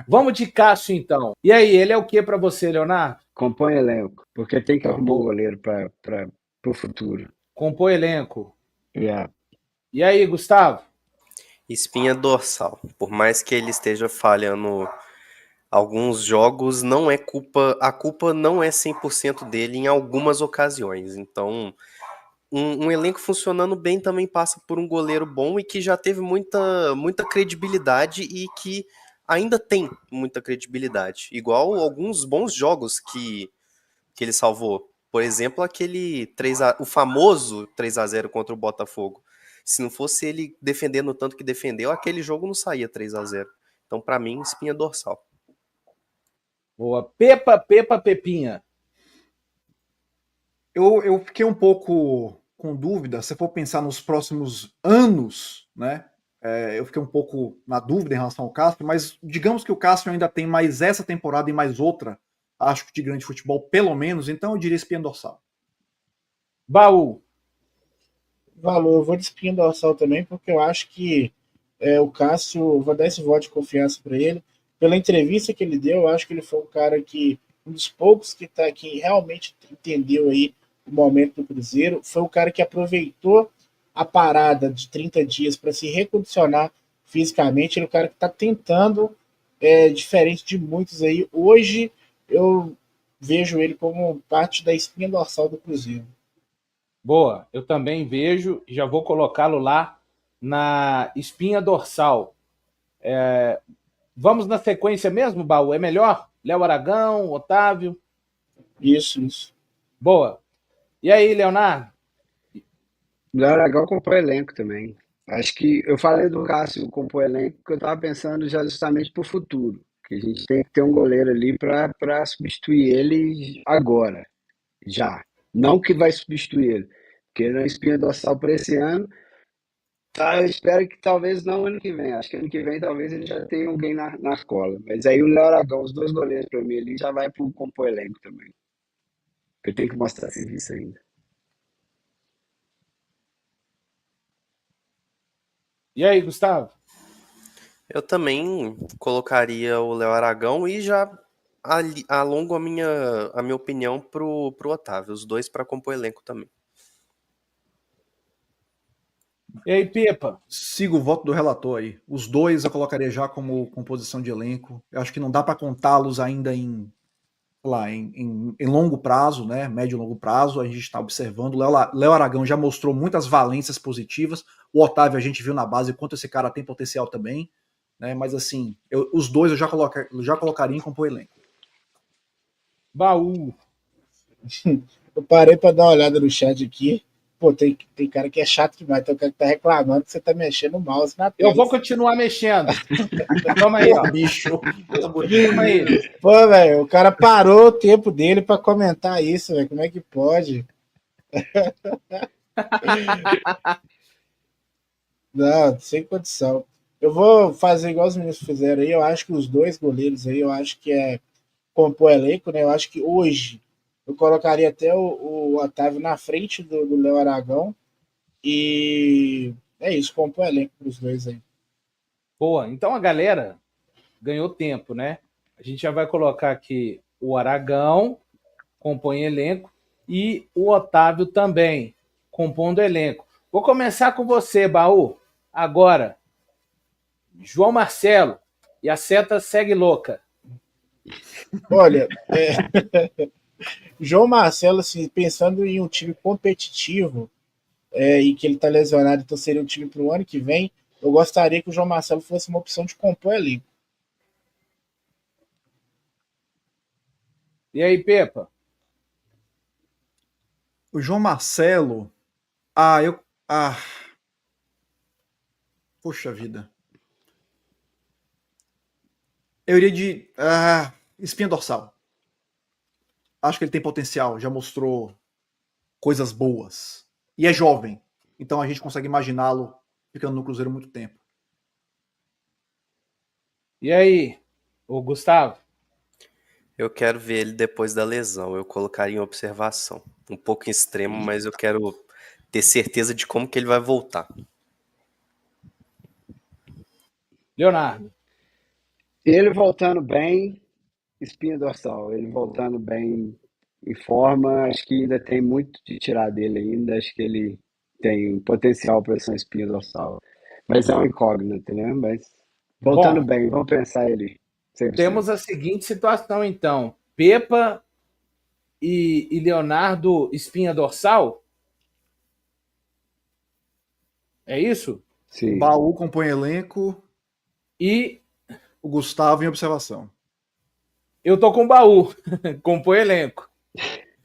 Vamos de Cássio, então. E aí, ele é o que para você, Leonardo? Compõe elenco, porque tem que arrumar um goleiro para o futuro. Compõe elenco. Yeah. E aí, Gustavo? Espinha dorsal. Por mais que ele esteja falhando alguns jogos, não é culpa, a culpa não é 100% dele em algumas ocasiões. Então, um elenco funcionando bem também passa por um goleiro bom e que já teve muita credibilidade e que ainda tem muita credibilidade. Igual alguns bons jogos que ele salvou. Por exemplo, aquele o famoso 3-0 contra o Botafogo. Se não fosse ele defendendo o tanto que defendeu, aquele jogo não saía 3-0. Então, para mim, espinha dorsal. Boa. Pepa, Pepinha. Eu fiquei um pouco com dúvida, se for pensar nos próximos anos, né? Eu fiquei um pouco na dúvida em relação ao Cássio, mas digamos que o Cássio ainda tem mais essa temporada e mais outra, acho que de grande futebol, pelo menos, então eu diria espinha dorsal. Baú. Valor, eu vou de espinha dorsal também, porque eu acho que o Cássio, vou dar esse voto de confiança para ele. Pela entrevista que ele deu, eu acho que ele foi um cara que, um dos poucos que realmente entendeu aí o momento do Cruzeiro, foi o cara que aproveitou a parada de 30 dias para se recondicionar fisicamente. Ele é o cara que está tentando, diferente de muitos aí. Hoje eu vejo ele como parte da espinha dorsal do Cruzeiro. Boa, eu também vejo e já vou colocá-lo lá na espinha dorsal. Vamos na sequência mesmo, Baú? É melhor? Léo Aragão, Otávio? Isso. Boa. E aí, Leonardo? Léo Aragão compõe elenco também. Acho que eu falei do Cássio compõe elenco porque eu estava pensando já justamente para o futuro. Que a gente tem que ter um goleiro ali para substituir ele agora, já. Não que vai substituir ele, porque ele é uma espinha dorsal para esse ano. Tá, eu espero que talvez não ano que vem. Acho que ano que vem talvez ele já tenha alguém na cola. Mas aí o Léo Aragão, os dois goleiros para mim ali, já vai pro compor elenco também. Eu tenho que mostrar serviço ainda. E aí, Gustavo? Eu também colocaria o Léo Aragão e já alongo a minha opinião pro Otávio. Os dois para compor elenco também. E aí, Pepa? Sigo o voto do relator aí. Os dois eu colocaria já como composição de elenco. Eu acho que não dá para contá-los ainda em longo prazo, né? Médio e longo prazo. A gente está observando. Léo Aragão já mostrou muitas valências positivas. O Otávio a gente viu na base quanto esse cara tem potencial também. Né? Mas assim, os dois eu já colocaria em compor elenco. Baú. Eu parei para dar uma olhada no chat aqui. Pô, tem cara que é chato demais. Tem cara que tá reclamando que você tá mexendo o mouse na tela. Eu vou continuar mexendo. Toma aí, ó. Bicho. Toma aí. Pô, velho, o cara parou o tempo dele para comentar isso, velho. Como é que pode? Não, sem condição. Eu vou fazer igual os meninos fizeram aí. Eu acho que os dois goleiros aí, eu acho que compor elenco, né? Eu acho que hoje eu colocaria até o Otávio na frente do Léo Aragão. E é isso, compor elenco para os dois aí. Boa. Então a galera ganhou tempo, né? A gente já vai colocar aqui o Aragão, compõe elenco, e o Otávio também, compondo elenco. Vou começar com você, Baú. Agora, João Marcelo e a seta segue louca. Olha, João Marcelo, assim, pensando em um time competitivo e que ele está lesionado, então seria um time para o ano que vem, eu gostaria que o João Marcelo fosse uma opção de compor elenco. E aí, Pepa? O João Marcelo. Poxa vida. Eu iria de espinha dorsal. Acho que ele tem potencial, já mostrou coisas boas. E é jovem. Então a gente consegue imaginá-lo ficando no Cruzeiro muito tempo. E aí, o Gustavo? Eu quero ver ele depois da lesão. Eu colocaria em observação. Um pouco extremo, mas eu quero ter certeza de como que ele vai voltar. Leonardo? Ele voltando bem, espinha dorsal. Ele voltando bem em forma, acho que ainda tem muito de tirar dele ainda. Acho que ele tem um potencial para ser uma espinha dorsal. Mas é uma incógnita, né? Mas voltando Bom, bem, vamos pensar ele 100%. temos a seguinte situação, então. Pepa e Leonardo espinha dorsal? É isso? Sim. Baú compõe elenco, E o Gustavo em observação. eu tô com o Baú. Compõe elenco.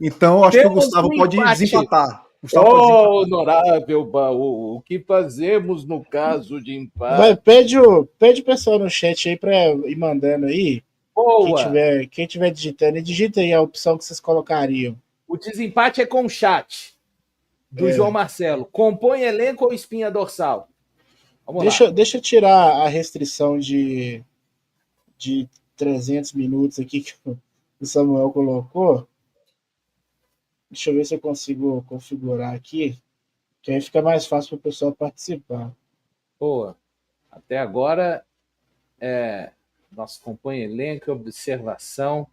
Então, eu acho que o Temos Gustavo um pode empate. desempatar. O Gustavo pode desempatar. Oh, honorável Baú, o que fazemos no caso de Vai, empate? pede o pessoal no chat aí pra ir mandando aí. Boa! Quem tiver digitando, e digita aí a opção que vocês colocariam. O desempate é com o chat do João Marcelo. Compõe elenco ou espinha dorsal? Vamos lá. Deixa eu tirar a restrição de 300 minutos aqui que o Samuel colocou. Deixa eu ver se eu consigo configurar aqui, que aí fica mais fácil para o pessoal participar. Boa. Até agora, nosso compõe elenco, observação.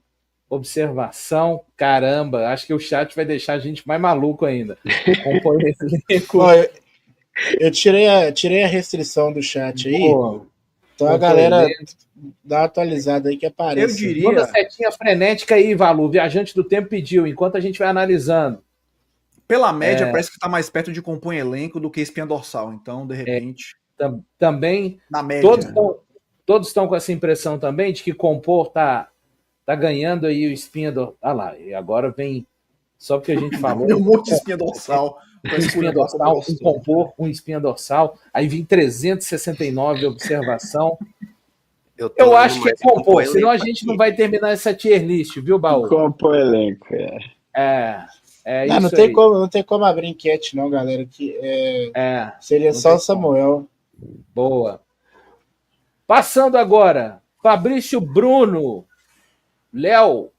Observação, caramba, acho que o chat vai deixar a gente mais maluco ainda. Compõe elenco. Ó, eu tirei a restrição do chat aí, Boa. então a Compõe galera elenco. dá uma atualizada aí que aparece. Eu diria- Manda setinha frenética aí, Valu. O viajante do tempo pediu, enquanto a gente vai analisando. Pela média, parece que está mais perto de compõe elenco do que espinha dorsal. Então, de repente, Também, na média. todos estão com essa impressão também de que compor tá ganhando aí o espinha do. Ah lá, e agora vem. Só porque a gente falou. Tem um monte de espinha dorsal. Um espinha dorsal, um compor, um espinha dorsal. Aí vem 369 observação. Eu acho que é compor, senão a gente não vai terminar essa tier list, viu, Baú? Compõe elenco, Não, isso tem aí. não tem como abrir enquete, não, galera. Que, seria não só tem o Samuel. Boa. Passando agora, Fabrício Bruno, Léo,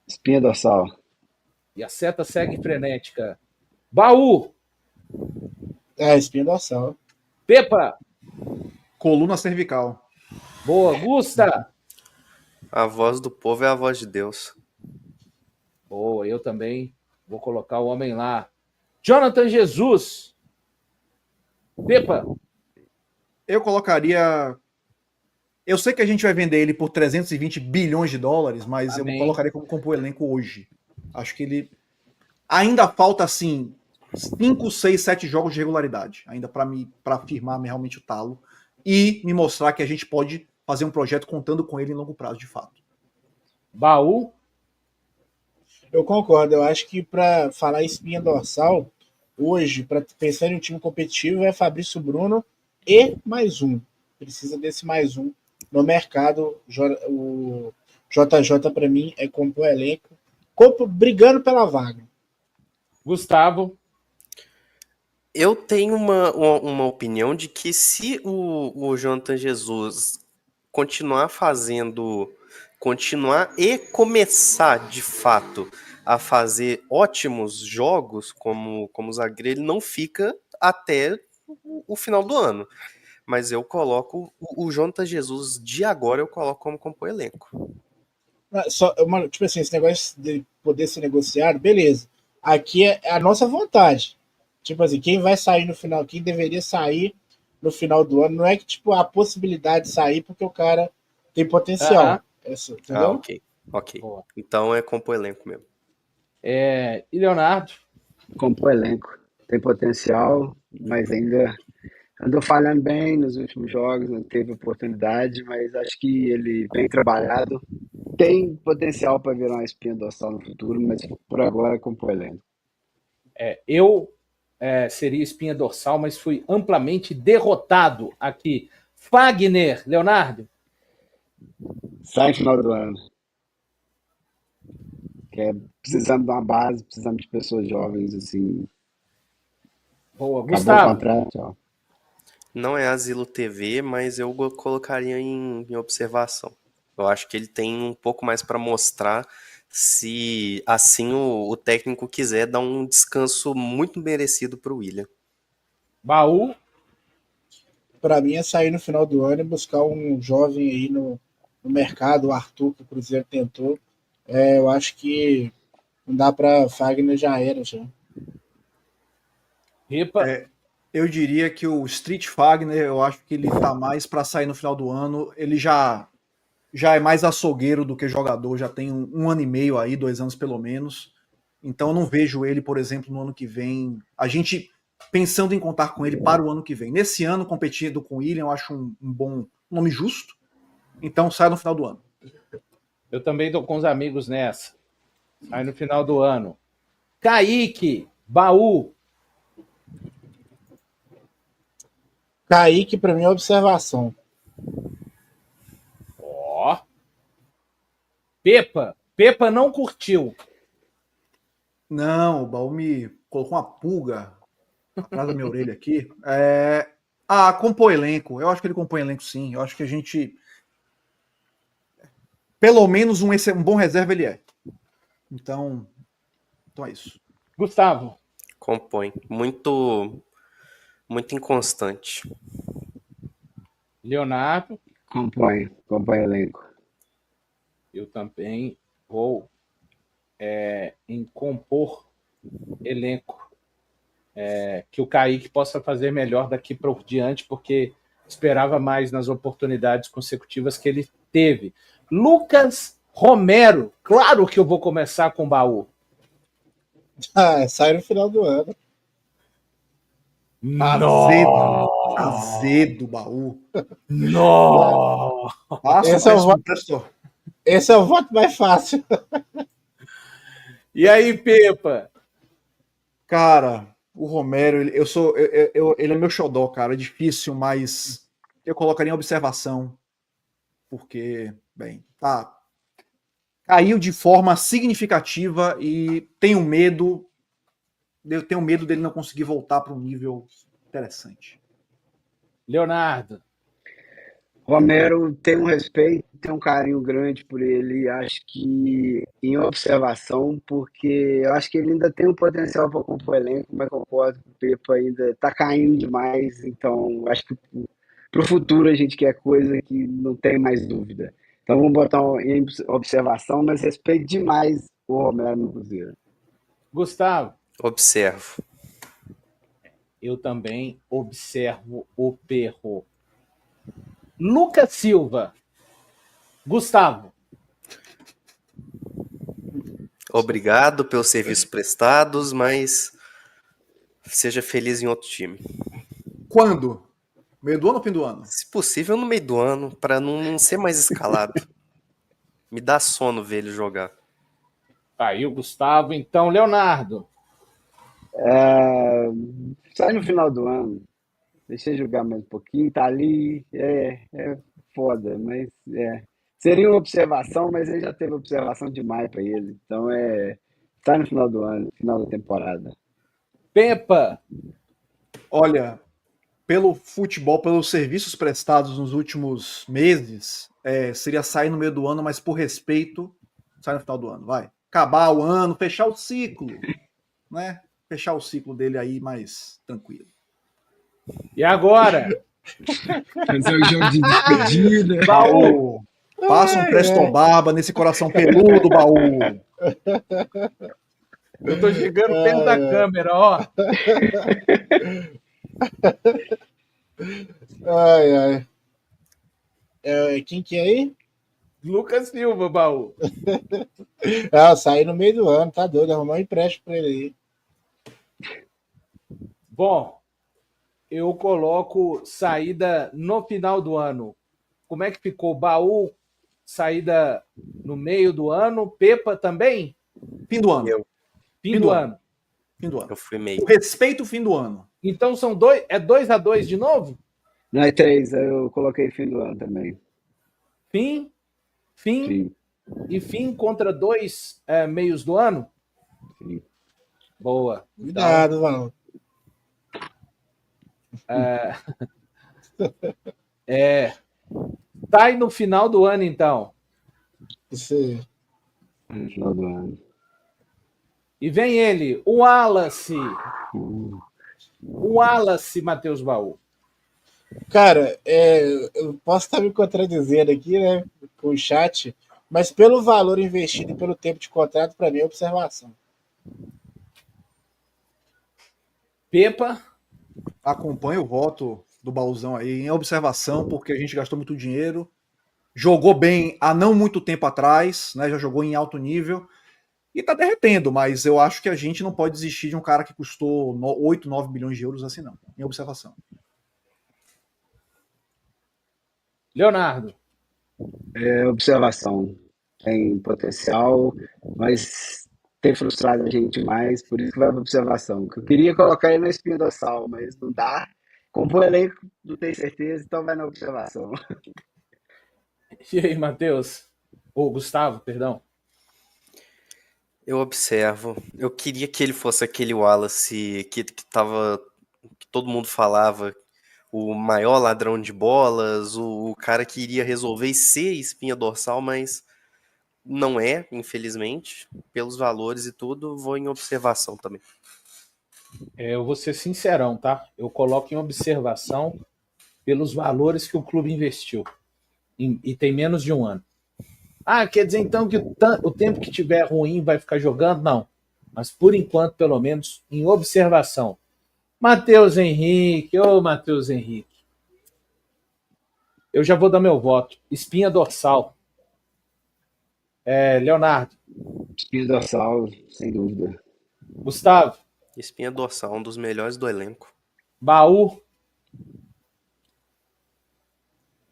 espinha dorsal. e a seta segue frenética. Baú, Espinha dorsal. Pepa, Coluna cervical. boa. Gusta, A voz do povo é a voz de Deus. boa. Eu também vou colocar o homem lá. Jonathan Jesus, Pepa, Eu colocaria. Eu sei que a gente vai vender ele por 320 bilhões de dólares, mas Amém. eu colocaria como compor elenco hoje. Acho que ele. Ainda falta, assim, 5, 6, 7 jogos de regularidade. Ainda para firmar realmente o talo. E me mostrar que a gente pode fazer um projeto contando com ele em longo prazo, de fato. Baú, Eu concordo. Eu acho que para falar espinha dorsal, hoje, para pensar em um time competitivo, é Fabrício Bruno e mais um. Precisa desse mais um no mercado. O JJ, para mim, é compor elenco, brigando pela vaga. Gustavo, Eu tenho uma opinião de que se o Jonathan Jesus continuar e começar de fato a fazer ótimos jogos como zagueiro, ele não fica até o final do ano. Mas eu coloco o Jonathan Jesus de agora, eu coloco como compor elenco. Tipo assim, esse negócio de poder ser negociado, beleza. Aqui é a nossa vontade. Tipo assim, quem vai sair no final, quem deveria sair no final do ano, não é que tipo a possibilidade de sair porque o cara tem potencial. Entendeu? Ok. Boa. Então é compor elenco mesmo. E Leonardo, Compõe elenco. Tem potencial, mas ainda andou falhando bem nos últimos jogos, não teve oportunidade, mas acho que ele bem trabalhado. Tem potencial para virar uma espinha dorsal no futuro, mas por agora compõe elenco. eu seria espinha dorsal, mas fui amplamente derrotado aqui. Fagner, Leonardo, Sai no final do ano. Precisamos de uma base, precisamos de pessoas jovens, assim. boa. Acabou o Gustavo, contrato, tchau. Não é Asilo TV, mas eu colocaria em observação. Eu acho que ele tem um pouco mais para mostrar se assim o técnico quiser dar um descanso muito merecido para o William. Baú, Para mim é sair no final do ano e buscar um jovem aí no mercado, o Arthur, que o Cruzeiro tentou. Eu acho que não dá para Fagner, já era. Já. Ripa, Eu diria que o Street Fagner, eu acho que ele tá mais para sair no final do ano. Ele já é mais açougueiro do que jogador, já tem um ano e meio aí, 2 anos pelo menos. Então eu não vejo ele, por exemplo, no ano que vem. A gente pensando em contar com ele para o ano que vem. Nesse ano, competindo com o William, eu acho um bom nome justo. Então sai no final do ano. eu também tô com os amigos nessa. Sai no final do ano. Kaique, Baú. Kaique, para mim, é observação. Ó. Pepa não curtiu. Não, o Baú me colocou uma pulga atrás da minha orelha aqui. Compõe elenco. Eu acho que ele compõe elenco, sim. Eu acho que a gente... Pelo menos um bom reserva ele é. Então é isso. Gustavo. Compõe. Muito inconstante. Leonardo. Compõe elenco. Eu também vou em compor elenco. Que o Kaique possa fazer melhor daqui para diante, porque esperava mais nas oportunidades consecutivas que ele teve. Lucas Romero. Claro que eu vou começar com o Baú. Sai no final do ano. Azedo, Baú. Nossa! Esse é o voto mais fácil. E aí, Pepa? Cara, o Romero, ele é meu xodó, cara. É difícil, mas eu colocaria em observação. Porque, bem, tá. Caiu de forma significativa e tenho medo dele não conseguir voltar para um nível interessante. Leonardo. Romero tem um respeito, tem um carinho grande por ele, acho que em observação, porque eu acho que ele ainda tem um potencial para compor elenco, mas concordo que o Pepa ainda está caindo demais, então acho que para o futuro a gente quer coisa que não tem mais dúvida. Então vamos botar em observação, mas respeito demais o Romero no Cruzeiro. Gustavo. Observo. Eu também observo o Perro. Lucas Silva. Gustavo. Obrigado pelos serviços prestados, mas seja feliz em outro time. Quando? Meio do ano ou fim do ano? Se possível, no meio do ano, para não ser mais escalado. Me dá sono ver ele jogar. Aí o Gustavo. Então, Leonardo. Sai no final do ano. Deixa eu jogar mais um pouquinho, tá ali, foda, mas seria uma observação, mas ele já teve observação demais para ele, então tá no final do ano, final da temporada. Pepa. Olha, pelo futebol, pelos serviços prestados nos últimos meses, seria sair no meio do ano, mas por respeito, sai no final do ano, vai. Acabar o ano, fechar o ciclo, né? Fechar o ciclo dele aí mais tranquilo. E agora? Fazer o jogo de despedida. Baú. Passa um Presto Barba nesse coração peludo, Baú. Eu tô chegando perto da câmera, ó. Quem que é aí? Lucas Silva, Baú. Sair no meio do ano, tá doido. Arrumar um empréstimo pra ele aí. Bom, eu coloco saída no final do ano. Como é que ficou? Baú, saída no meio do ano. Pepa também? Fim do ano. Fim do ano. Fim do ano. Eu fui meio. Respeito o fim do ano. Então são 2-2 de novo? Não, é 3, eu coloquei fim do ano também. Fim Sim. E fim contra 2 meios do ano? Sim. Boa. Cuidado, mano. Tá aí no final do ano, então. Isso aí. No final do ano. E vem ele, o Wallace. O Wallace, Matheus Baú. Cara, eu posso estar me contradizendo aqui, né, com o chat, mas pelo valor investido e pelo tempo de contrato, para mim é observação. Pepa, Acompanho o voto do Bauzão aí em observação, porque a gente gastou muito dinheiro. Jogou bem há não muito tempo atrás, né? Já jogou em alto nível e tá derretendo, mas eu acho que a gente não pode desistir de um cara que custou 8, 9 bilhões de euros assim, não. Em observação. Leonardo. Observação. Tem potencial, mas tem frustrado a gente demais, por isso que vai para observação. Eu queria colocar ele na espinha dorsal, mas não dá. Como o elenco, não tenho certeza, então vai na observação. E aí, Matheus? Ou Gustavo, perdão. Eu observo. Eu queria que ele fosse aquele Wallace que tava. Que todo mundo falava, o maior ladrão de bolas, o cara que iria resolver e ser espinha dorsal, mas não é, infelizmente. Pelos valores e tudo, vou em observação também. Eu vou ser sincerão, tá? Eu coloco em observação pelos valores que o clube investiu. E tem menos de um ano. Ah, quer dizer então que o tempo que tiver ruim vai ficar jogando? Não. Mas por enquanto, pelo menos, em observação. Matheus Henrique, ô Matheus Henrique. Eu já vou dar meu voto. Espinha dorsal. Leonardo. Espinha dorsal, sem dúvida. Gustavo. Espinha dorsal, um dos melhores do elenco. Baú.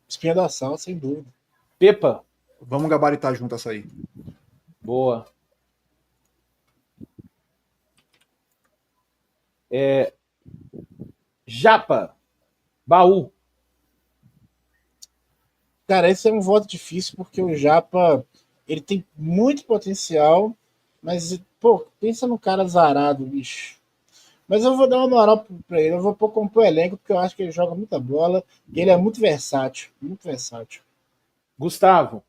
Espinha dorsal, sem dúvida. Pepa. Vamos gabaritar junto essa aí. Boa. Japa. Baú. Cara, esse é um voto difícil porque o Japa ele tem muito potencial, mas, pô, pensa no cara zarado, bicho. Mas eu vou dar uma moral pra ele, eu vou pôr como elenco porque eu acho que ele joga muita bola e ele é muito versátil, muito versátil. Gustavo.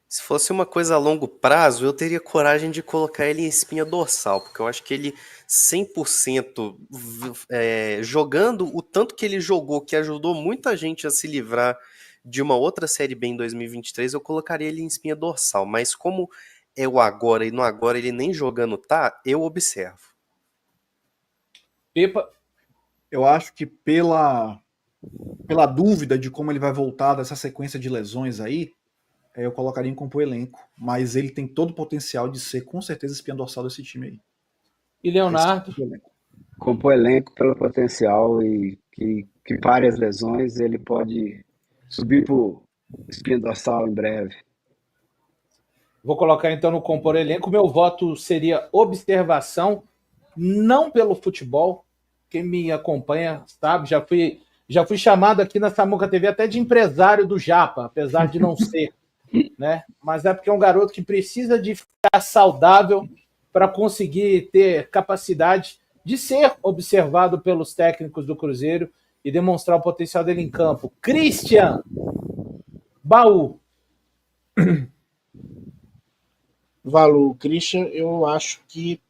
Se fosse uma coisa a longo prazo, eu teria coragem de colocar ele em espinha dorsal, porque eu acho que ele 100% jogando o tanto que ele jogou, que ajudou muita gente a se livrar de uma outra Série B em 2023, eu colocaria ele em espinha dorsal. Mas como é o agora e no agora ele nem jogando tá, eu observo. Pepa. Eu acho que pela dúvida de como ele vai voltar dessa sequência de lesões aí, eu colocaria em compor elenco. Mas ele tem todo o potencial de ser, com certeza, espinha dorsal desse time aí. E Leonardo. Compor elenco pelo potencial e que pare as lesões, ele pode subir para o espinha dorsal em breve. Vou colocar então no compor elenco. Meu voto seria observação, não pelo futebol. Quem me acompanha sabe, já fui chamado aqui na Samuca TV até de empresário do Japa, apesar de não ser, né? Mas é porque é um garoto que precisa de ficar saudável para conseguir ter capacidade de ser observado pelos técnicos do Cruzeiro e demonstrar o potencial dele em campo. Christian Baú. Valor, Christian, eu acho que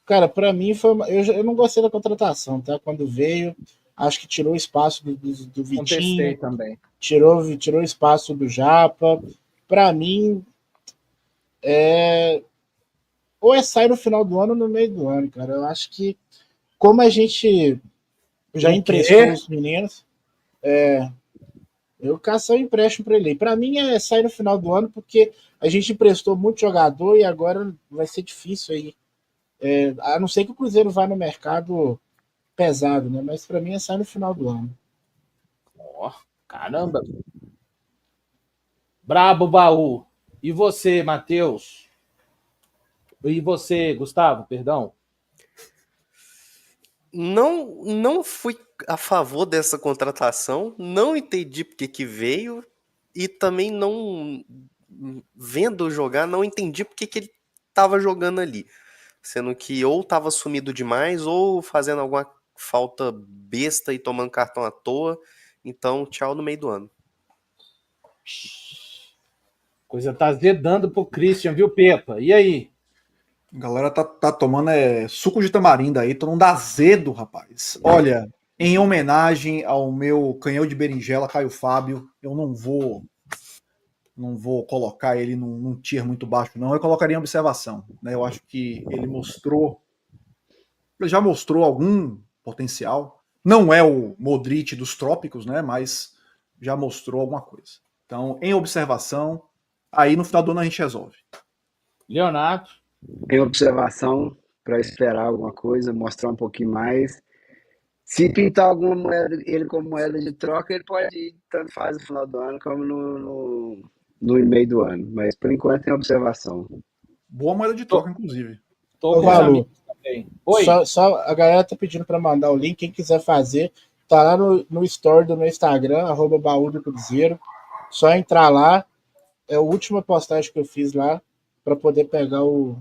cara, para mim foi eu não gostei da contratação, tá? Quando veio, acho que tirou espaço do Vitinho, também. tirou espaço do Japa. Para mim, ou sair no final do ano ou no meio do ano, cara. Eu acho que como a gente já emprestou os meninos, eu caçar o empréstimo para ele. Para mim é sair no final do ano porque a gente emprestou muito jogador e agora vai ser difícil aí. A não ser que o Cruzeiro vá no mercado pesado, né? Mas para mim é sair no final do ano. Caramba. Brabo, Baú. E você, Matheus? E você, Gustavo, perdão? Não fui a favor dessa contratação, não entendi porque que veio e também não, vendo jogar, não entendi porque que ele estava jogando ali. Sendo que ou estava sumido demais ou fazendo alguma falta besta e tomando cartão à toa. Então, tchau no meio do ano. Coisa tá azedando pro Christian, viu, Pepa? E aí? A galera tá tomando suco de tamarindo aí, todo mundo azedo, rapaz. Olha, em homenagem ao meu canhão de berinjela, Caio Fábio, eu não vou colocar ele num tier muito baixo, não. Eu colocaria em observação, né? Eu acho que ele já mostrou algum potencial. Não é o Modric dos trópicos, né? Mas já mostrou alguma coisa. Então, em observação, aí no final do ano a gente resolve. Leonardo, Em observação, para esperar alguma coisa, mostrar um pouquinho mais. Se pintar alguma moeda, ele como moeda de troca, ele pode ir, tanto faz no final do ano como no meio do ano. Mas por enquanto em observação. Boa moeda de troca, inclusive. tô Ô, com os Valu, amigos também. Oi, só a galera tá pedindo para mandar o link. Quem quiser fazer, tá lá no store do meu Instagram, @baú do Cruzeiro. Só entrar lá. É a última postagem que eu fiz lá para poder pegar o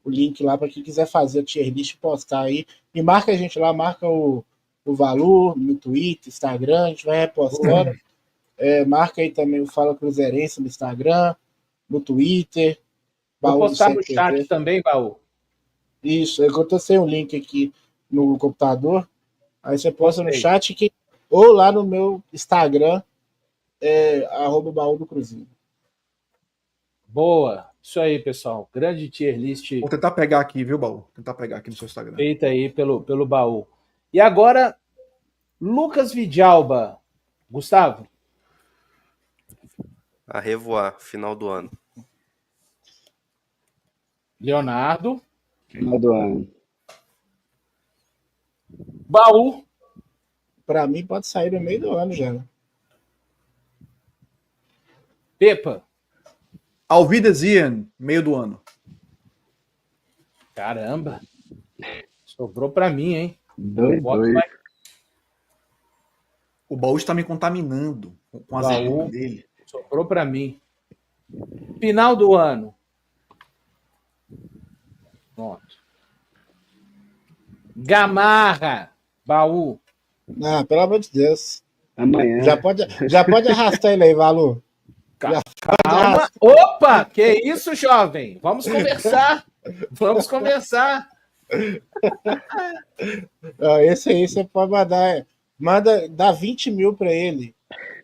link lá para quem quiser fazer a tier list e postar aí. E marca a gente lá, marca o Valor no Twitter, Instagram, a gente vai repostando. Marca aí também o Fala Cruzeirense no Instagram, no Twitter, vou Baú do postar no chat CTT. também, Baú. Isso, eu tô sem o link aqui no computador. Aí você posta no Postei. chat ou lá no meu Instagram, @baú do Cruzeiro. Boa. Isso aí, pessoal. Grande tier list Vou tentar pegar aqui, viu, Baú? Tentar pegar aqui no seu Instagram. feita aí pelo Baú. E agora, Lucas Vidalba. Gustavo, A revoar, final do ano. Leonardo, Final do ano. Baú, Para mim, pode sair no meio do ano já. Né? Pepa. Alvidezian, meio do ano. Caramba. Sobrou pra mim, hein? Dois. O Baú está me contaminando com as Baú. ideias dele. Sobrou pra mim. Final do ano. Pronto. Gamarra. Baú. Ah, pelo amor de Deus. Amanhã. Já pode arrastar ele aí, Valor. Calma. Opa! Que isso, jovem? Vamos conversar. Vamos conversar. Esse aí você pode mandar. Dá 20 mil para ele.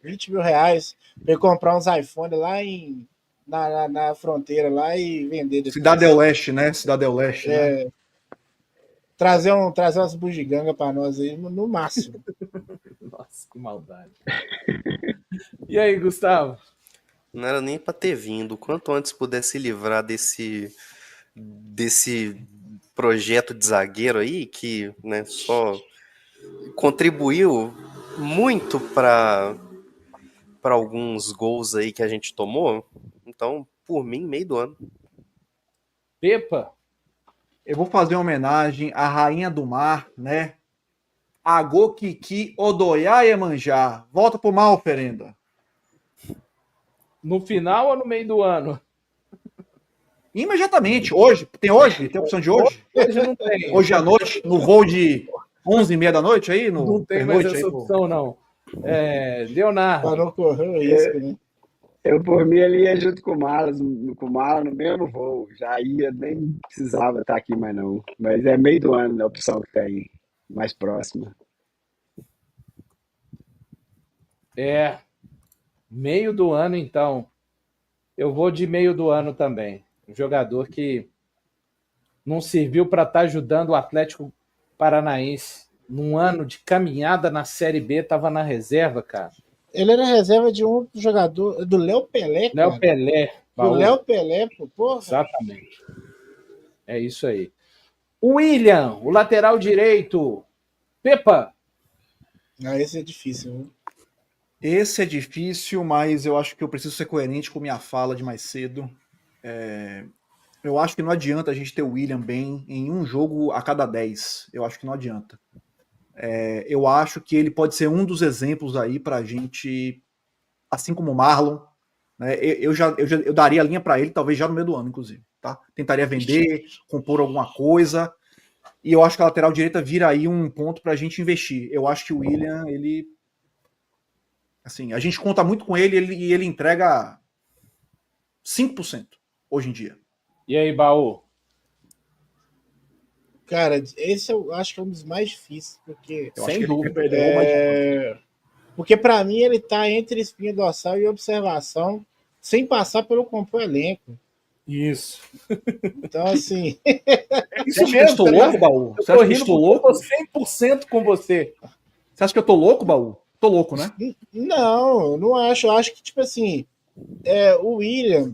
20 mil reais para ele comprar uns iPhone lá na fronteira lá e vender depois. Cidade Leste, né? Cidade Leste, né? Trazer umas bugigangas para nós aí, no máximo. Nossa, que maldade. E aí, Gustavo? Não era nem pra ter vindo. Quanto antes puder se livrar desse projeto de zagueiro aí, que, né, só contribuiu muito para alguns gols aí que a gente tomou. Então, por mim, meio do ano. Pepa. Eu vou fazer uma homenagem à Rainha do Mar, né? Agô Kiki Odoiá Iemanjá. Volta pro mar, oferenda. No final ou no meio do ano? Imediatamente. Hoje. Tem hoje? Tem opção de hoje? Hoje não tem. Hoje à noite? No voo de 11h30 da noite aí? Não tem mais pernoite essa aí, opção, não. Leonardo. Para não correr o risco, né? Eu, por mim, ele ia junto com o Mala no mesmo voo. Já ia, nem precisava estar aqui mais não. Mas é meio do ano a opção que tem mais próxima. Meio do ano, então. Eu vou de meio do ano também. Um jogador que não serviu para estar ajudando o Atlético Paranaense num ano de caminhada na Série B, estava na reserva, cara. Ele era reserva de um jogador, do Léo Pelé, cara. Léo Pelé. Do Baú. Léo Pelé, pô, porra. Exatamente. É isso aí. O William, o lateral direito. Pepa. Esse é difícil, viu? Esse é difícil, mas eu acho que eu preciso ser coerente com minha fala de mais cedo. Eu acho que não adianta a gente ter o William bem em um jogo a cada 10. Eu acho que não adianta. Eu acho que ele pode ser um dos exemplos aí pra gente, assim como o Marlon, né? Eu daria a linha para ele, talvez já no meio do ano, inclusive. Tá? Tentaria vender, compor alguma coisa. E eu acho que a lateral direita vira aí um ponto pra gente investir. Eu acho que o William, ele... Assim, a gente conta muito com ele e ele entrega 5% hoje em dia. E aí, Baú? Cara, esse eu acho que é um dos mais difíceis, porque Eu acho Sem que ele dúvida. perdeu mais. porque para mim ele tá entre espinha dorsal e observação, sem passar pelo compor elenco. Isso. Então, assim, Isso Você acha que eu estou mesmo, louco, Baú? Eu Você tô acha que eu rindo estou porque eu louco? tô 100% com você. Você acha que eu tô louco, Baú? Tô louco, né? não acho. Eu acho que, tipo assim, o William,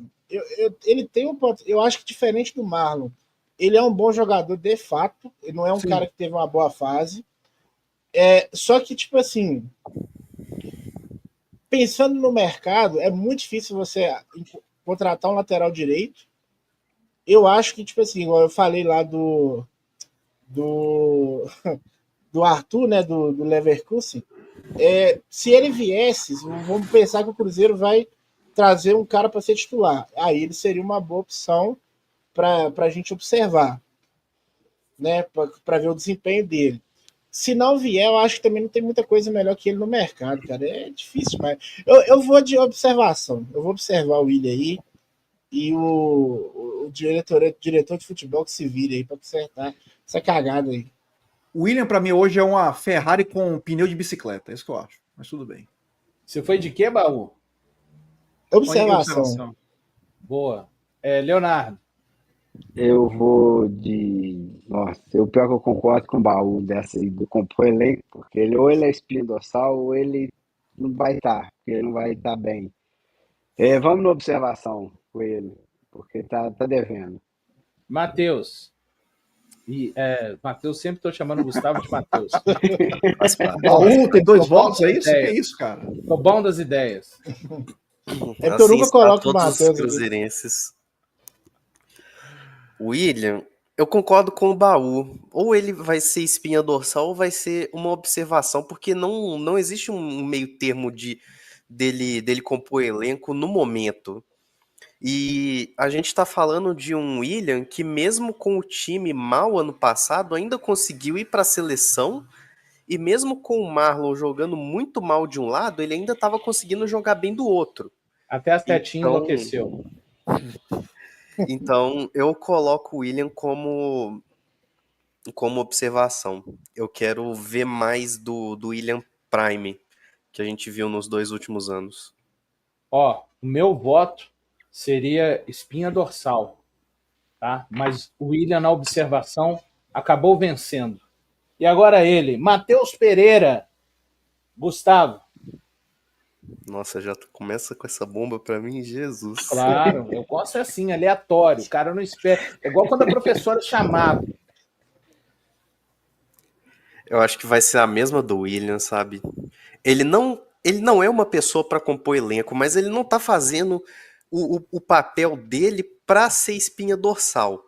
ele tem eu acho que diferente do Marlon, ele é um bom jogador de fato, ele não é um Sim. cara que teve uma boa fase. Só que, tipo assim, pensando no mercado, é muito difícil você contratar um lateral direito. Eu acho que, tipo assim, igual eu falei lá do, do Arthur, né, do Leverkusen, se ele viesse, vamos pensar que o Cruzeiro vai trazer um cara para ser titular. Aí ele seria uma boa opção para a gente observar, né, para ver o desempenho dele. Se não vier, eu acho que também não tem muita coisa melhor que ele no mercado, cara. É difícil, mas eu vou de observação. Eu vou observar o William aí e o diretor de futebol que se vire aí para consertar essa cagada aí. O William, pra mim, hoje é uma Ferrari com pneu de bicicleta. É isso que eu acho. Mas tudo bem. Você foi de quê, Baú? Só em Observação. Boa. Leonardo. Eu vou de. Nossa, o pior que eu concordo com o Baú dessa aí, do compor elenco, porque ou ele é espinha dorsal ou ele não vai estar, porque ele não vai estar bem. Vamos na observação com ele, porque tá devendo. Matheus. Matheus, sempre estou chamando o Gustavo de Matheus. Faz parte. Baú tem 2 Tô bom votos, é das isso? Que é ideias. isso, cara? Tô bom das ideias. É porque eu nunca está coloco o todos os Matheus aqui. cruzeirenses. William, eu concordo com o Baú. Ou ele vai ser espinha dorsal ou vai ser uma observação, porque não existe um meio termo dele compor elenco no momento. E a gente tá falando de um William que, mesmo com o time mal ano passado, ainda conseguiu ir para a seleção. E mesmo com o Marlon jogando muito mal de um lado, ele ainda estava conseguindo jogar bem do outro. Até as tetinhas enlouqueceu. Então eu coloco o William como observação. Eu quero ver mais do William Prime, que a gente viu nos 2 últimos anos. O meu voto seria espinha dorsal, tá? Mas o William, na observação, acabou vencendo. E agora ele, Matheus Pereira. Gustavo. Nossa, já começa com essa bomba pra mim, Jesus. Claro, eu gosto assim, aleatório. O cara não espera. É igual quando a professora chamava. Eu acho que vai ser a mesma do William, sabe? Ele não é uma pessoa pra compor elenco, mas ele não tá fazendo o papel dele pra ser espinha dorsal.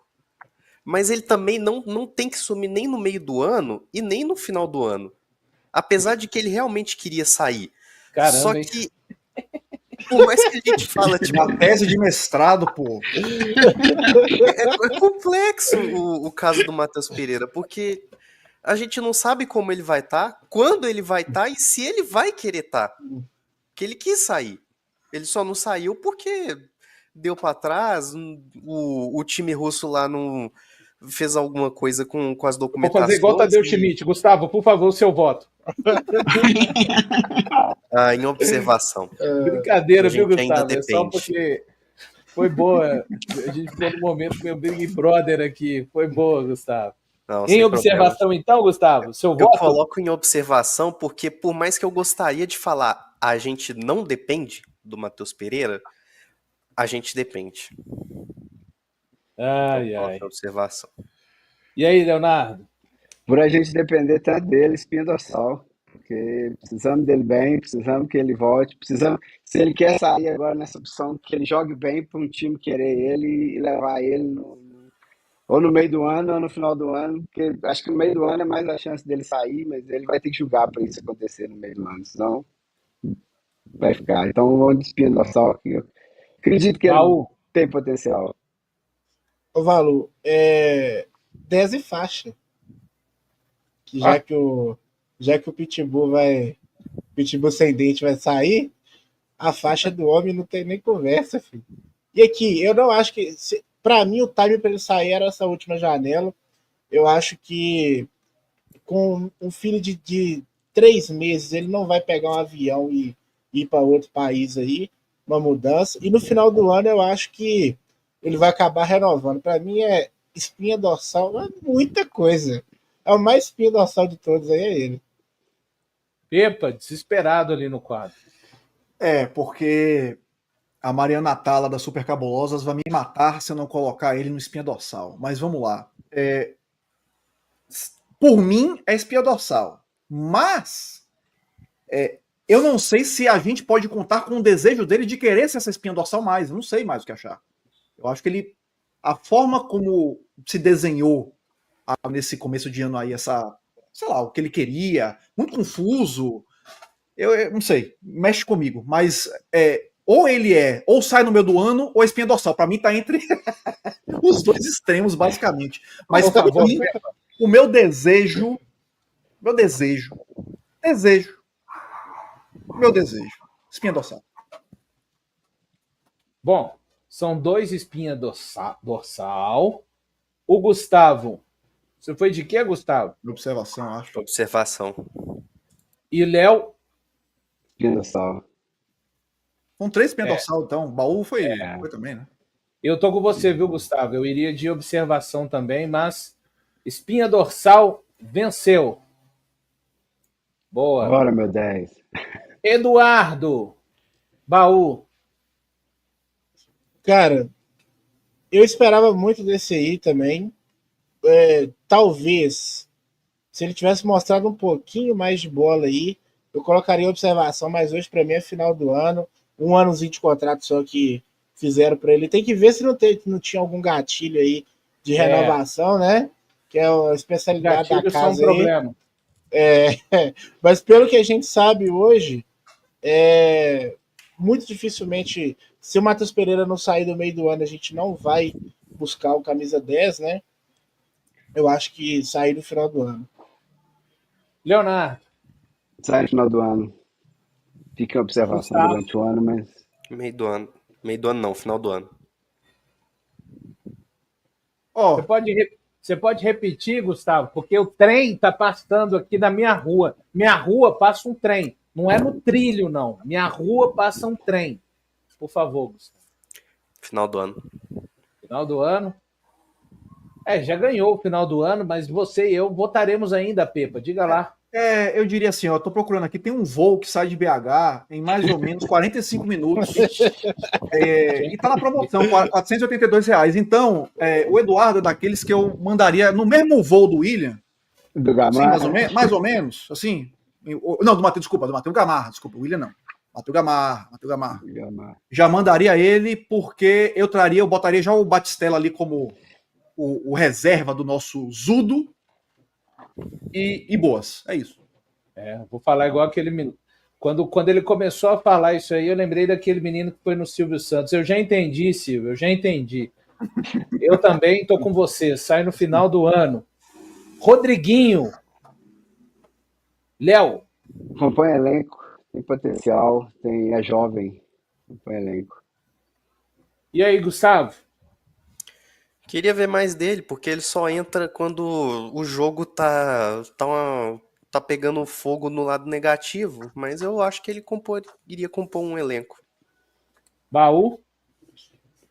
Mas ele também não tem que sumir nem no meio do ano e nem no final do ano. Apesar de que ele realmente queria sair. Caramba, Só hein? que, por mais que a gente fala, tipo, Uma tese de mestrado, pô. é complexo o caso do Matheus Pereira, porque a gente não sabe como ele vai estar, quando ele vai estar e se ele vai querer estar. Porque ele quis sair. Ele só não saiu porque deu para trás, o time russo lá não fez alguma coisa com as Vou documentações. fazer igual Tadeu Schmidt. Gustavo, por favor, o seu voto. Em observação. Brincadeira, A viu, gente ainda Gustavo? É só depende. porque foi boa. A gente ficou no momento com meu Big Brother aqui. Foi boa, Gustavo. Não, Em sem observação, problema. então, Gustavo, seu Eu voto? coloco em observação porque, por mais que eu gostaria de falar, a gente não depende do Matheus Pereira, a gente depende. Ai, Eu coloco ai. em observação. E aí, Leonardo? Por a gente depender tanto dele, espinha dorsal, porque precisamos dele bem, precisamos que ele volte, precisamos, se ele quer sair agora nessa opção, que ele jogue bem para um time querer ele e levar ele ou no meio do ano ou no final do ano, porque acho que no meio do ano é mais a chance dele sair, mas ele vai ter que jogar para isso acontecer no meio do ano, senão vai ficar. Então vamos de espinha dorsal aqui. Eu acredito que ele Baú. tem potencial. Ô, Valu, 10 e faixa. Que já que o Pitbull sem dente vai sair, a faixa do homem não tem nem conversa, filho. E aqui, eu não acho que. Pra mim, o time pra ele sair era essa última janela. Eu acho que com um filho de 3 meses, ele não vai pegar um avião e ir para outro país aí, uma mudança. E no final do ano, eu acho que ele vai acabar renovando. Para mim, é espinha dorsal, é muita coisa. É o mais espinha dorsal de todos aí, é ele. Pepa, desesperado ali no quadro. Porque a Mariana Tala das Super Cabulosas vai me matar se eu não colocar ele no espinha dorsal. Mas vamos lá. Por mim, é espinha dorsal. Mas eu não sei se a gente pode contar com o desejo dele de querer ser essa espinha dorsal mais. Eu não sei mais o que achar. Eu acho que a forma como se desenhou nesse começo de ano aí, sei lá, o que ele queria, muito confuso. Eu não sei, mexe comigo. Mas ou ele ou sai no meio do ano, ou a espinha dorsal. Para mim tá entre os dois extremos, basicamente. Mas Por favor, mim, o meu desejo, espinha dorsal. Bom, são 2 espinha dorsal. O Gustavo, você foi de quê, Gustavo? Observação, acho. Observação. E Léo, Espinha dorsal. Com 3 espinha dorsal, então. O baú foi também, né? eu tô com você, viu, Gustavo? Eu iria de observação também, mas espinha dorsal venceu. Boa. Bora, meu 10. Eduardo, baú. Cara, eu esperava muito desse aí também. Talvez, se ele tivesse mostrado um pouquinho mais de bola aí, eu colocaria observação, mas hoje para mim é final do ano, um anozinho de contrato só que fizeram para ele. Tem que ver se não tinha algum gatilho aí de renovação, né? Que é a especialidade da Gatilhos são um casa aí. problema. Mas pelo que a gente sabe hoje, muito dificilmente, se o Matheus Pereira não sair do meio do ano, a gente não vai buscar o camisa 10, né? Eu acho que sair no final do ano. Leonardo, Sai no final do ano. Fica em observação Gustavo. durante o ano, mas Meio do ano. Meio do ano não, final do ano. você pode repetir, Gustavo, porque o trem está passando aqui na minha rua. Minha rua passa um trem. Não é no trilho, não. Minha rua passa um trem. Por favor, Gustavo. Final do ano. Final do ano. Já ganhou o final do ano, mas você e eu votaremos ainda, Pepa. Diga lá. Eu diria assim, ó, tô procurando aqui, tem um voo que sai de BH em mais ou menos 45 minutos. E tá na promoção, R$ 482. Então, o Eduardo é daqueles que eu mandaria no mesmo voo do William. do Sim, Gamarra. mais ou menos, assim. Não, do Matheus Gamarra, desculpa, o William não. Matheus Gamarra. Já mandaria ele, porque eu botaria já o Batistella ali como o reserva do nosso Zudo. E boas, é isso. Vou falar igual aquele menino. Quando ele começou a falar isso aí, eu lembrei daquele menino que foi no Silvio Santos. Eu já entendi, Silvio, eu já entendi. Eu também tô com você. Sai no final do ano. Rodriguinho. Léo. Compõe elenco, tem potencial, é jovem. Compõe elenco. E aí, Gustavo? Queria ver mais dele, porque ele só entra quando o jogo tá pegando fogo no lado negativo, mas eu acho que ele iria compor um elenco. Baú?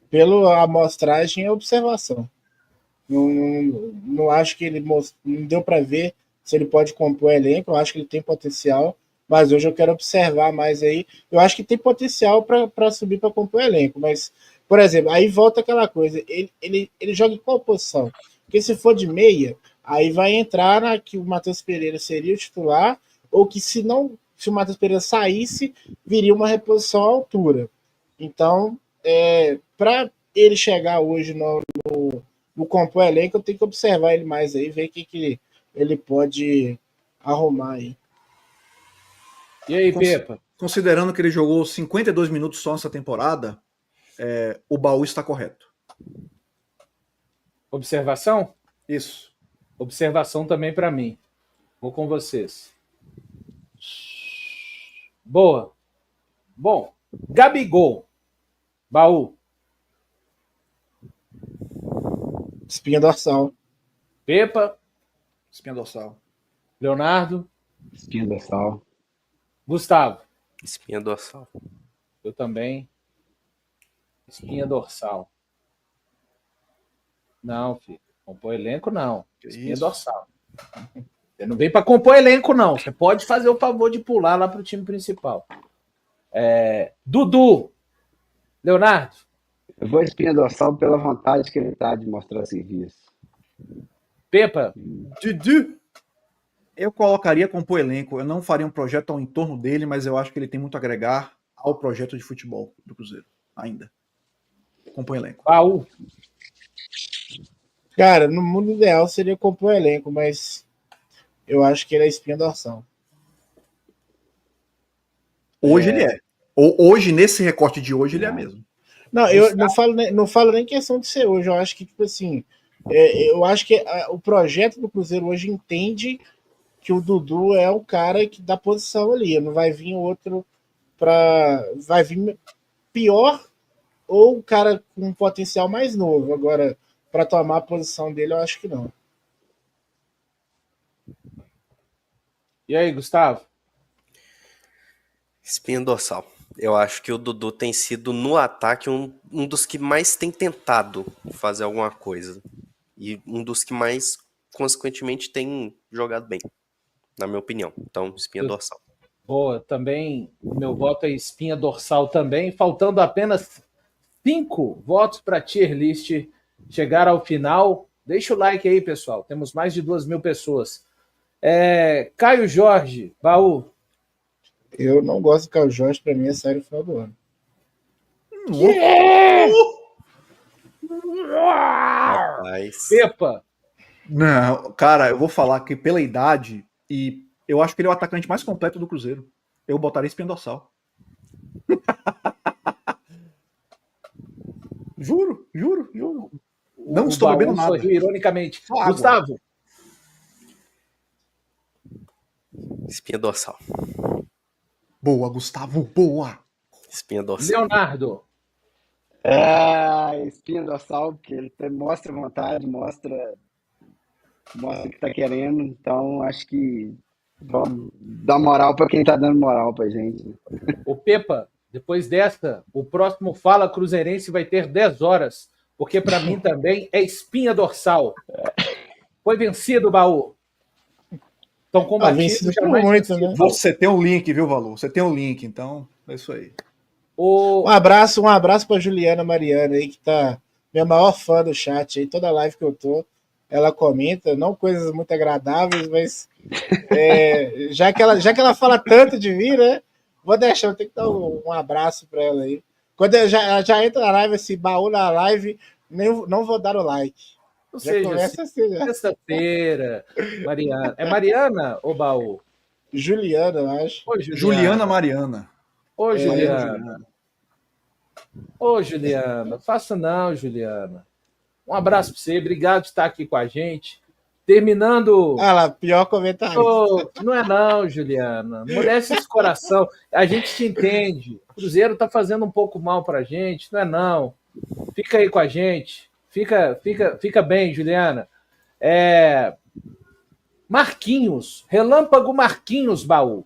Pela amostragem e observação. Não acho que ele não deu para ver se ele pode compor elenco. Eu acho que ele tem potencial, mas hoje eu quero observar mais aí. Eu acho que tem potencial para subir para compor elenco, mas, por exemplo, aí volta aquela coisa: ele joga em qual posição? Porque se for de meia, aí vai entrar na que o Matheus Pereira seria o titular, ou que se o Matheus Pereira saísse, viria uma reposição à altura. Então, para ele chegar hoje no compor elenco, eu tenho que observar ele mais aí, ver o que ele pode arrumar aí. E aí, Pepa? Considerando que ele jogou 52 minutos só nessa temporada, o baú está correto. Observação? Isso. Observação também para mim. Vou com vocês. Boa. Bom, Gabigol. Baú. Espinha dorsal. Pepa. Espinha dorsal. Leonardo? Espinha dorsal. Gustavo? Espinha dorsal. Eu também. Espinha dorsal. Não, filho. Compor elenco, não. Que Espinha isso? dorsal. Você não vem para compor elenco, não. Você pode fazer o favor de pular lá pro time principal. Dudu. Leonardo? Eu vou espinha dorsal pela vontade que ele tá de mostrar serviço. Pepa? Dudu. Eu colocaria compor elenco. Eu não faria um projeto ao entorno dele, mas eu acho que ele tem muito a agregar ao projeto de futebol do Cruzeiro. Ainda. Compor elenco. Baú? Cara, no mundo ideal seria compor o elenco, mas eu acho que ele é espinha dorsal. Hoje ele é. Hoje, nesse recorte de hoje, ele é mesmo. Não, eu não falo nem questão de ser hoje. Eu acho que, tipo assim, eu acho que o projeto do Cruzeiro hoje entende que o Dudu é o cara que dá posição ali. Não vai vir outro vai vir pior ou o cara com um potencial mais novo. Agora, para tomar a posição dele, eu acho que não. E aí, Gustavo? Espinha dorsal. Eu acho que o Dudu tem sido, no ataque, um dos que mais tem tentado fazer alguma coisa. E um dos que mais, consequentemente, tem jogado bem, na minha opinião. Então, espinha dorsal. Boa, também o meu voto é espinha dorsal também, faltando apenas 5 votos para a tier list chegar ao final. Deixa o like aí, pessoal. Temos mais de 2.000 pessoas. Caio Jorge, Baú. Eu não gosto do Caio Jorge, para mim é sair no final do ano. Rapaz. Pepa. Não, cara, eu vou falar que pela idade, e eu acho que ele é o atacante mais completo do Cruzeiro. Eu botaria espinha dorsal. Juro. Não estou Baú bebendo nada. sorriu ironicamente. Só água. Gustavo. Espinha dorsal. Boa, Gustavo, boa. Espinha dorsal. Leonardo. Espinha dorsal, porque ele mostra vontade, mostra que tá querendo. Então, acho que vamos dar moral para quem tá dando moral pra gente. O Pepa, depois desta, o próximo Fala Cruzeirense vai ter 10 horas, porque para mim também é espinha dorsal. Foi vencido, Baú. Estão combatidos. Vencido por muito, né? Você tem um link, viu, Valor? Você tem um link, então é isso aí. Um abraço para Juliana Mariana aí, que tá minha maior fã do chat aí. Toda live que eu tô, ela comenta, não coisas muito agradáveis, mas já que ela fala tanto de mim, né? Vou deixar, eu tenho que dar um abraço para ela aí. Quando ela já entra na live, esse Baú na live, não vou dar o like. Ou Já seja, começa assim, né? sexta-feira, Mariana. É Mariana ou Baú? Juliana, eu acho. Ô, Juliana Mariana. Ô, Juliana. Ô, Juliana. Faça não, Juliana. Um abraço para você. Obrigado por estar aqui com a gente. Terminando. Ah lá, pior comentário. Não é não, Juliana. Amolece esse coração. A gente te entende. O Cruzeiro tá fazendo um pouco mal pra gente. Não é não. Fica aí com a gente. Fica bem, Juliana. Marquinhos. Relâmpago Marquinhos, Baú.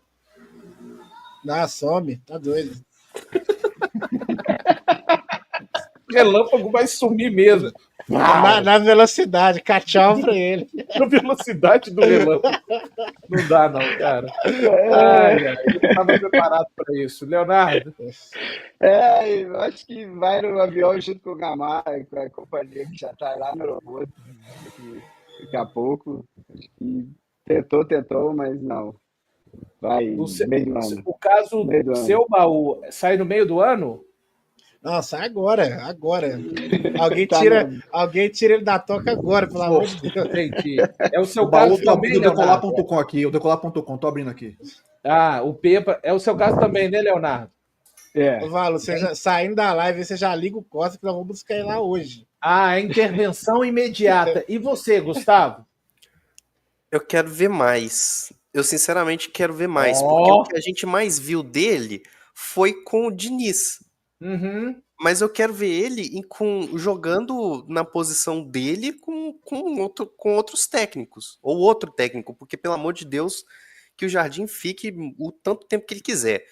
Some. Tá doido. Relâmpago vai sumir mesmo. Na velocidade, tchau pra ele. Na velocidade do relâmpago. Não dá, não, cara. Ai, eu não estava preparado para isso. Leonardo. Eu acho que vai no avião junto com o Gamarra, com a companhia que já tá lá no aeroporto daqui a pouco. E tentou, mas não. Vai no meio do ano. O caso seu, Baú, sai no meio do ano? Não, sai agora. Alguém tira ele da toca agora, pelo amor de Deus. Gente, é o seu O Baú caso também, o decolar.com aqui, o decolar.com, tô abrindo aqui. O Pepa, é o seu caso também, né, Leonardo? Valo, saindo da live, você já liga o Costa que nós vamos buscar ele lá hoje. É intervenção imediata. E você, Gustavo? Eu quero ver mais. Eu sinceramente quero ver mais, porque o que a gente mais viu dele foi com o Diniz. Uhum. Mas eu quero ver ele jogando na posição dele com outros técnicos. Ou outro técnico, porque, pelo amor de Deus, que o Jardim fique o tanto tempo que ele quiser.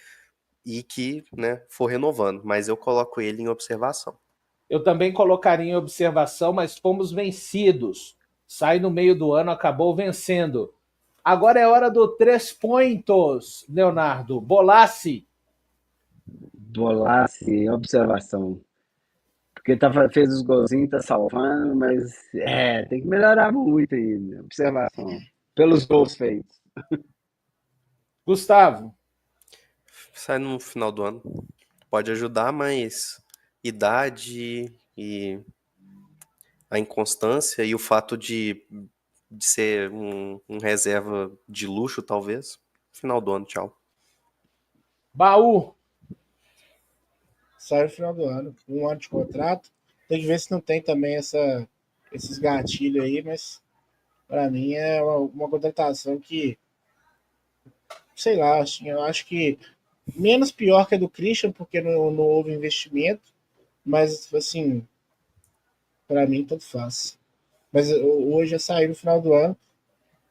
E que, né, for renovando. Mas eu coloco ele em observação. Eu também colocaria em observação, mas fomos vencidos. Sai no meio do ano, acabou vencendo. Agora é hora do 3 pontos, Leonardo. Bolasse. Bolasse, observação. Porque fez os golzinhos, tá salvando, mas tem que melhorar muito ainda. Observação. Pelos gols feitos. Gustavo. Sai no final do ano. Pode ajudar, mas idade e a inconstância e o fato de ser um reserva de luxo, talvez. Final do ano, tchau. Baú. Sai no final do ano. 1 ano de contrato. Tem que ver se não tem também esses gatilhos aí, mas para mim é uma contratação que, sei lá, assim, eu acho que menos pior que a do Christian, porque não houve investimento, mas assim, para mim tanto faz. Mas hoje é sair no final do ano,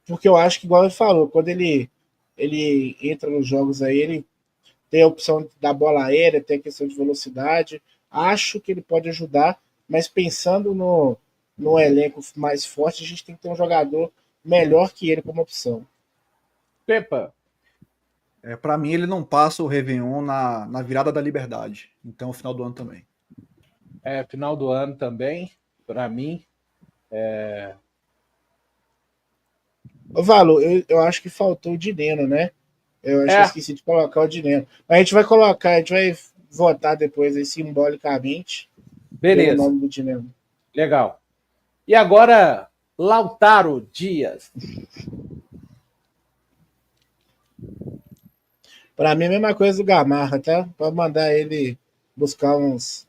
porque eu acho que, igual ele falou, quando ele entra nos jogos aí, ele tem a opção da bola aérea, tem a questão de velocidade. Acho que ele pode ajudar, mas pensando no elenco mais forte, a gente tem que ter um jogador melhor que ele como opção. Pepa. Para mim, ele não passa o Réveillon na virada da liberdade. Então, o final do ano também. Final do ano também, para mim. Ô, Valo, eu acho que faltou o Dineno, né? Eu acho que eu esqueci de colocar o Dineno. Mas a gente vai colocar, a gente vai votar depois aí, simbolicamente pelo Beleza. nome do Dineno. Legal. E agora, Lautaro Dias. Para mim, é a mesma coisa do Gamarra, tá? Pode mandar ele buscar uns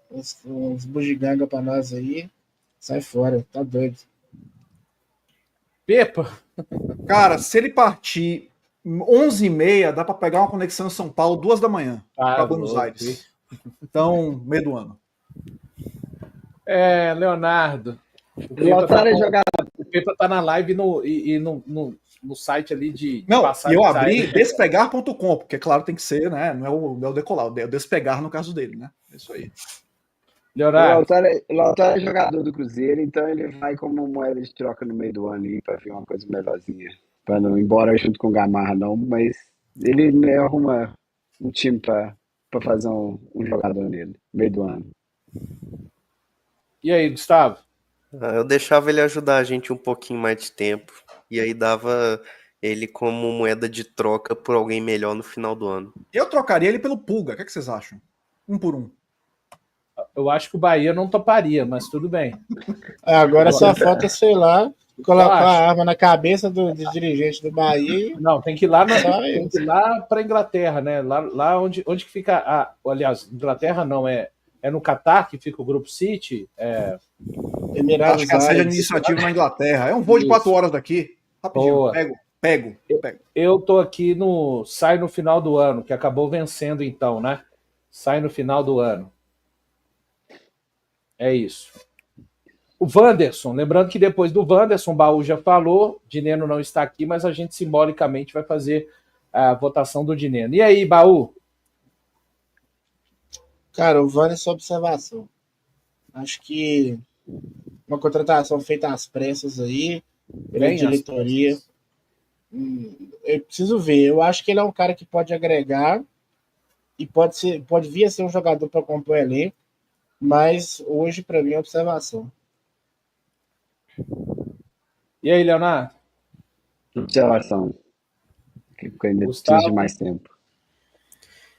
bugiganga para nós aí. Sai fora, tá doido. Pepa. Cara, se ele partir 11h30, dá para pegar uma conexão em São Paulo 2 da manhã, para Buenos Aires. Então, meio do ano. Leonardo. O Pepa tá na live no site ali de Não, passagem. E eu abri despegar.com, porque claro, tem que ser, né? Não é o decolar, é o despegar no caso dele, né? É isso aí. Leonardo. O Lautaro é jogador do Cruzeiro, então ele vai como moeda de troca no meio do ano aí para ver uma coisa melhorzinha. Para não ir embora junto com o Gamarra, não, mas ele arruma um time para fazer um jogador nele, no meio do ano. E aí, Gustavo? Eu deixava ele ajudar a gente um pouquinho mais de tempo. E aí dava ele como moeda de troca por alguém melhor no final do ano. Eu trocaria ele pelo Pulga, o que vocês acham? 1 por 1. Eu acho que o Bahia não toparia, mas tudo bem. Agora só falta, sei lá, colocar a arma na cabeça do dirigente do Bahia. Não, tem que ir lá, para Inglaterra, né? Lá onde que fica. Aliás, Inglaterra não, é no Catar que fica o Grupo City. Emirados Acho que a sede Árabes. administrativa na Inglaterra. É um voo de 4 horas daqui. Rapidinho. Boa. Pego. Eu tô aqui no. Sai no final do ano, que acabou vencendo então, né? Sai no final do ano. É isso. O Wanderson, lembrando que depois do Wanderson, o Baú já falou, Dineno não está aqui, mas a gente simbolicamente vai fazer a votação do Dineno. E aí, Baú? Cara, o Wanderson, observação. Acho que uma contratação feita às pressas aí, pela diretoria. Eu preciso ver. Eu acho que ele é um cara que pode agregar e pode vir a ser um jogador para compor o elenco, mas hoje, para mim, é observação. E aí, Leonardo? Observação. Que ainda precisa de mais tempo.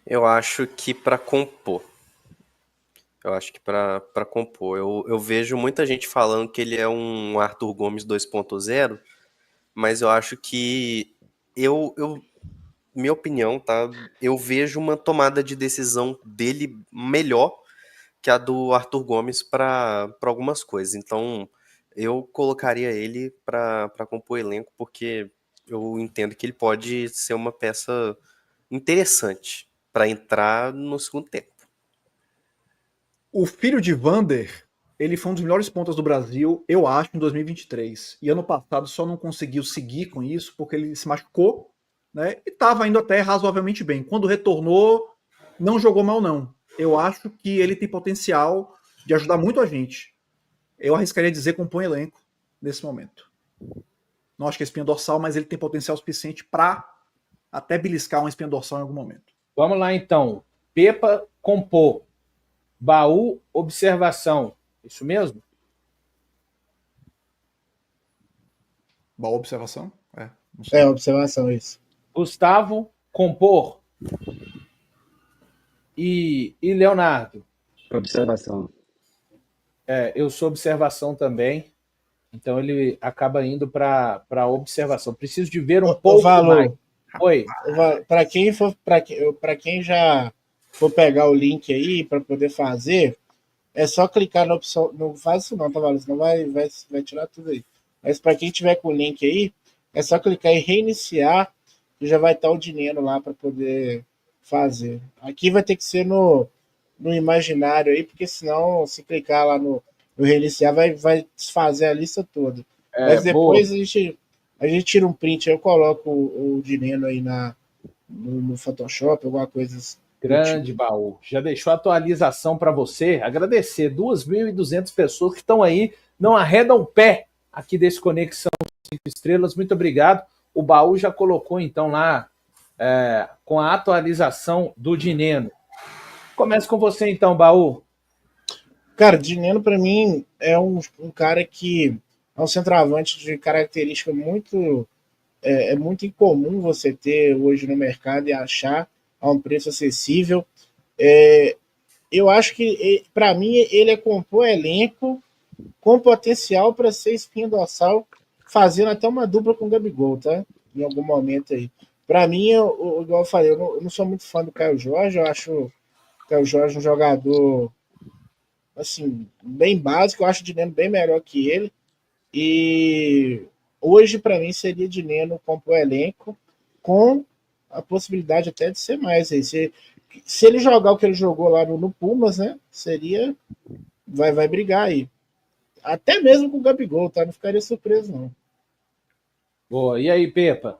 Eu acho que para compor. Eu vejo muita gente falando que ele é um Arthur Gomes 2.0, mas eu acho que minha opinião, tá? Eu vejo uma tomada de decisão dele melhor que a do Arthur Gomes para algumas coisas. Então, eu colocaria ele para compor o elenco, porque eu entendo que ele pode ser uma peça interessante para entrar no segundo tempo. O filho de Vander, ele foi um dos melhores pontas do Brasil, eu acho, em 2023. E ano passado só não conseguiu seguir com isso porque ele se machucou, né? E estava indo até razoavelmente bem. Quando retornou, não jogou mal, não. Eu acho que ele tem potencial de ajudar muito a gente. Eu arriscaria dizer compõe elenco nesse momento. Não acho que é espinha dorsal, mas ele tem potencial suficiente para até beliscar uma espinha dorsal em algum momento. Vamos lá, então. Pepa, compor. Baú, observação. Isso mesmo? Boa observação? Não sei. Observação, isso. Gustavo, compor. E Leonardo? Observação. Eu sou observação também. Então ele acaba indo para observação. Preciso de ver um pouco mais. Oi. Para quem já for pegar o link aí para poder fazer, é só clicar na opção. Não faz isso não, tá, Valor? Senão vai tirar tudo aí. Mas para quem tiver com o link aí, é só clicar em reiniciar e já vai estar o dinheiro lá para poder fazer. Aqui vai ter que ser no imaginário aí, porque senão, se clicar lá no reiniciar, vai desfazer a lista toda. Mas depois a gente tira um print, eu coloco o dinheiro aí no Photoshop, alguma coisa assim. Grande Baú. Já deixou a atualização para você. Agradecer 2.200 pessoas que estão aí, não arredam o pé aqui desse Conexão 5 Estrelas. Muito obrigado. O Baú já colocou, então, lá com a atualização do Dineno. Começa com você, então, Baú. Cara, Dineno, para mim, é um cara que é um centroavante de característica muito... É muito incomum você ter hoje no mercado e achar a um preço acessível. Eu acho que, para mim, ele é compor elenco com potencial para ser espinha dorsal, fazendo até uma dupla com o Gabigol, tá? Em algum momento aí. Para mim, igual eu falei, eu não sou muito fã do Caio Jorge, eu acho o Caio Jorge um jogador assim, bem básico, eu acho o Dineno bem melhor que ele. E hoje, para mim, seria Dineno compor elenco com a possibilidade até de ser mais. Aí. Se ele jogar o que ele jogou lá no Pumas, né? Seria. Vai brigar aí. Até mesmo com o Gabigol, tá? Não ficaria surpreso, não. Boa. E aí, Pepa?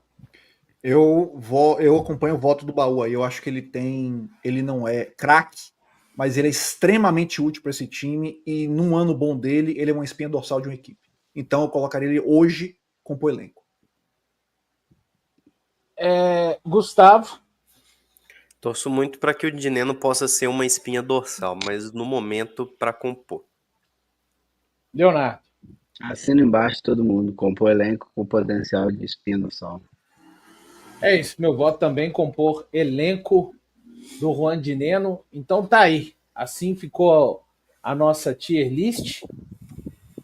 Eu acompanho o voto do Baú aí. Eu acho que ele não é craque, mas ele é extremamente útil para esse time e num ano bom dele, ele é uma espinha dorsal de uma equipe. Então eu colocaria ele hoje como elenco. Gustavo? Torço muito para que o Dineno possa ser uma espinha dorsal, mas no momento para compor. Leonardo? Assina embaixo todo mundo, compor elenco com potencial de espinha dorsal. É isso, meu voto também, compor elenco do Juan Dineno. Então tá aí. Assim ficou a nossa tier list.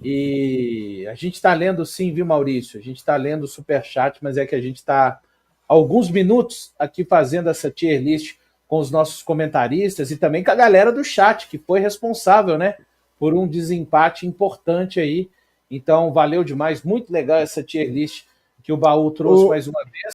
E a gente está lendo sim, viu, Maurício? A gente está lendo o superchat, mas é que a gente está alguns minutos aqui fazendo essa tier list com os nossos comentaristas e também com a galera do chat, que foi responsável, né, por um desempate importante aí. Então, valeu demais. Muito legal essa tier list que o Baú trouxe mais uma vez.